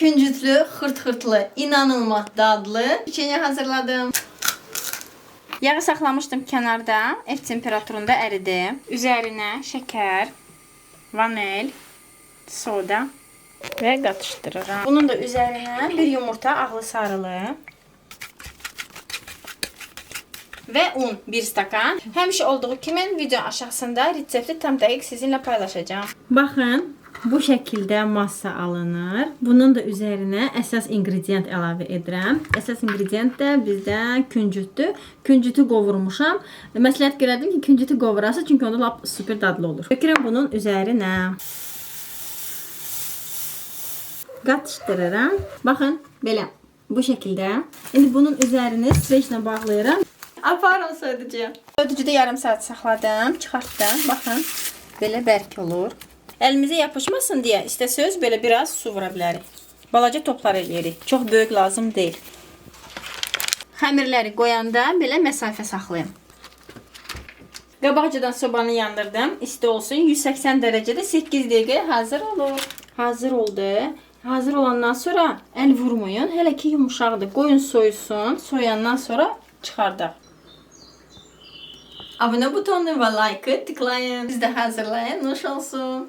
Küncütlü, xırt-xırtlı, inanılmaz dadlı peçenya hazırladım. Yağı saxlamışdım kənarda, ev temperaturunda əridi. Üzərinə şəkər, vanil, soda və qatışdırıram. Bunun da üzərinə bir yumurta ağlı sarılı və un 1 stakan. Həmişə olduğu kimi video aşağısında resepti tam dəqiq sizinlə paylaşacağım. Baxın, bu şəkildə massa alınır. Bunun da üzərinə əsas ingredient əlavə edirəm. Əsas ingredient də bizdə küncütdür. Küncütü qovurmuşam. Məsləhət görərdim ki, küncütü qovurası, çünki onda lap super dadlı olur. Dökürəm bunun üzərinə. Qatışdırıram. Baxın, belə bu şəkildə. İndi bunun üzərini streçlə bağlayıram. Aparın soyuducuya. Soyuducuda yarım saat saxladım, çıxartdım. Baxın, belə bərk olur. Əlimizə yapışmasın deyə istəsəz belə biraz su vura bilərik. Balaca toplar eləyirik. Çox böyük lazım deyil. Xəmirləri qoyanda belə məsafə saxlayın. Qabaqcadan sobanı yandırdım. İsti olsun. 180 dərəcədə 8 dəqiqə hazır olur. Hazır oldu. Hazır olandan sonra əl vurmayın. Hələ ki yumuşaqdır. Qoyun soyusun. Soyandan sonra çıxardaq. Abunə butonuna və like tıklayın. Siz də hazırlayın. Nuş olsun.